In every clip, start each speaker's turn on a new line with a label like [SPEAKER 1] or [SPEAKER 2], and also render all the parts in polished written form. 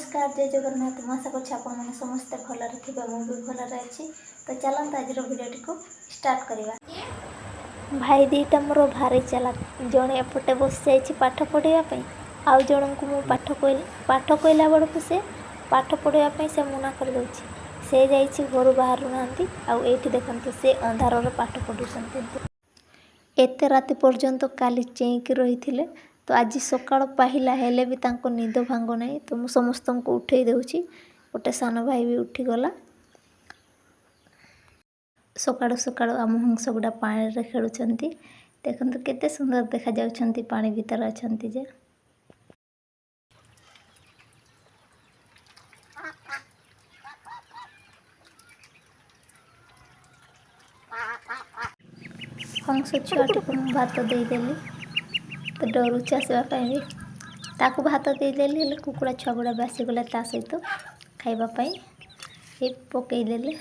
[SPEAKER 1] नमस्कार जय जगन्नाथ। मैं आशा कर आपने समस्ते भलरे थे मुझे भलरे अच्छी। तो चलते आज भिडियोटी को स्टार्ट करवा। भाई दीटा मोर भारी चला जड़े एपटे बस जा पाठ पढ़ापी आउ जन को मु पाठ कहला बेलू से पाठ पढ़ापी से मना कर दौर से जा घर बाहर ना आईटी देखते से अंधार पाठ पढ़ुं एत राति पर्यंत काली चेईकी रही थे। तो आज सकाळ पाहिला हेले भी तांको निद भांगु नहीं। तो मु समस्त को उठे देउची। गोटे सान भाई भी उठीगला। सकाळु सकाळु आम हंस गुड़ा पानी रे खेलुछंती। देखंतु केते सुंदर देखा जाउछंती पानी भीतर अछंती जे। हंस छुआटी को भात देदेली तो डरुची आसवाई भी ताकू भात देदेली हेले कुकुड़ा छुआ गुड़ा भी आसीगले ता सहित खाइबापी ये पकईदेले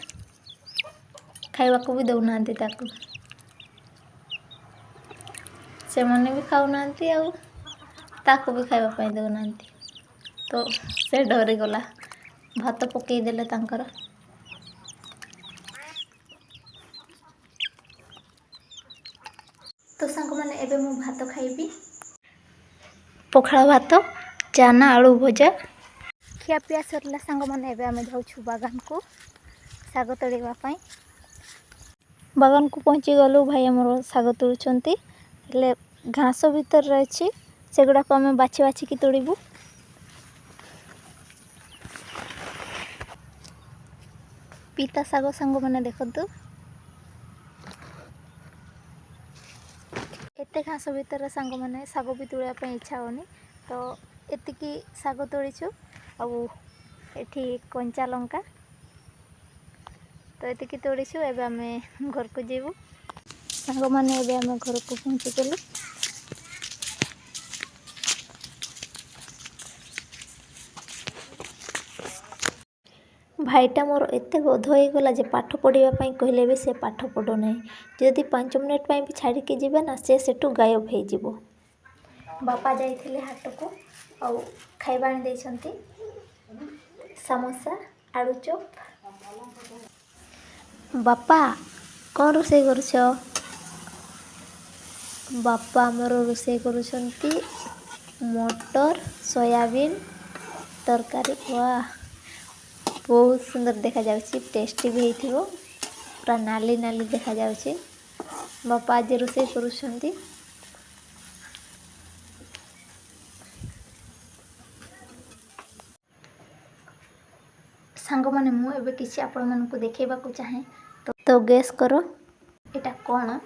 [SPEAKER 1] खाइबा को भी दौना ताकू से मैंने भी खाऊना ताकू भी खाइबापी दौना। तो से डरीगला भात पकईदेले तांकर। तो सांग मैंने एबे मु भात खाइबी पखाला भात चाना आलू भजा खिया पिया सरला। सांग मैंने एबे आमे जाउछु बागान को साग तोड़ापी। बागान को पहुँची गलु भाई आमर साग तोड़ुचंती हेले घास भीतर रही से गुड़ा को आम बाछी बाछिकी तोड़बू। पीता साग सांग मैंने देखतु एते घास भीतर सांग मैंने साग भी तोड़ापी इच्छा होनी। तो एतिकी साग तोड़ीचु आठी कंचा लंका तो एतिकी तोड़ीचु। एबे आमे घर को जीवु सांग मैंने एबे आमे घर को पहुँची गलु। भाईटा मोर एत गध होगला जे पाठ पढ़ापी कहले भी से पाठ पढ़ु ना। जदि 5 मिनिट भी छाड़ी के जीवे ना से सेठू गायब हो। बापा जाइथिले हाट को आउ खाइबा आनी देइछंती समोसा आलू चॉप। बापा कौन रोषे करुछ? बापा आमर रोषे करुछंती मटर सोयाबीन तरकारी। वाह बहुत सुंदर देखा जाउची। टेस्टी भी हेथिबो पूरा नाली नाली देखा जाउची। बापा आज रोषे करुछंती। सांग माने मु एबे किछि आपण मन को देखेबा को चाहे तो गेस करो एटा कोन?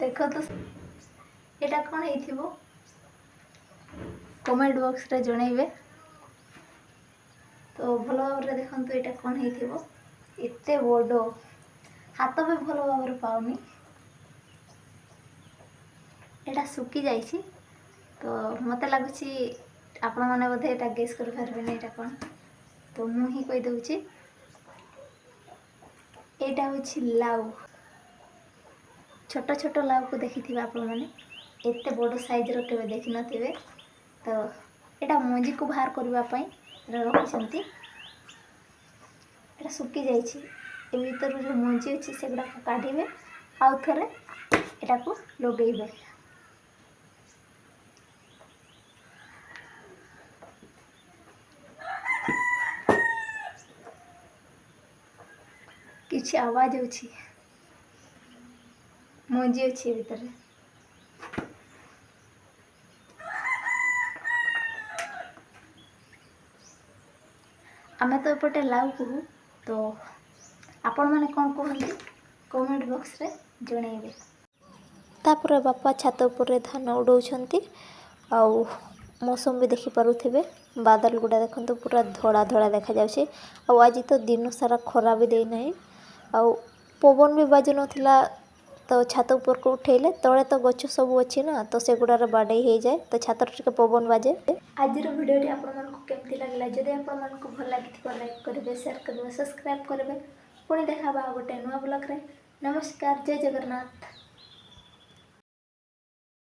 [SPEAKER 1] देखो तो एटा कोन हेथिबो कमेंट बॉक्स रे जणैबे। तो भल भाव देखते यहाँ कौन होते बड़ हाथ भी भल भाव पाऊनी एटा सुखी जाइए। तो मत लगुच आपण मैंने बोधे यहाँ गेस कर पारे यहाँ कौन। तो मु ही कहीदे यहाँ हूँ लाउ। छोट छोट लाउ को देखी थे आपण मैंने एत बड़ साइज के देखी नथिबे। तो यहाँ मंजी को बाहर करने रखी एटा सुखी जाइए। भीतर जो मंजी अच्छी से गुड़ा काढ़े आउ थे यहाँ को लगेबे। किसी आवाज अच्छी मंजी अच्छी भीतर। आमे तो एपटे लाउ कहू। तो आपण मैंने कौन कहते कमेंट बॉक्स रे जणैबे। तापर बापा छात उपर धान उड़ाउछंती आउ मौसम भी देखि पारुथिबे। बादल गुड़ा देखंतु पूरा धड़ा धड़ा देखा जाउछे। आउ आज तो दिन सारा खरा भी देई नाही आउ पवन भी बाजु नथिला। तो छात ऊपर को उठेले तले तो गछ सब अच्छी ना तो से गुड़ार बाड़े हो जाए। तो छात टिके पवन बाजे। आज भिडियोटी आपण को केमती लागला जदि आपण को भल लागिथिबा लाइक करेंगे शेयर करेंगे सब्सक्राइब करेंगे। पुणी देखा गोटे नुआ ब्लॉग रे। नमस्कार जय जगन्नाथ।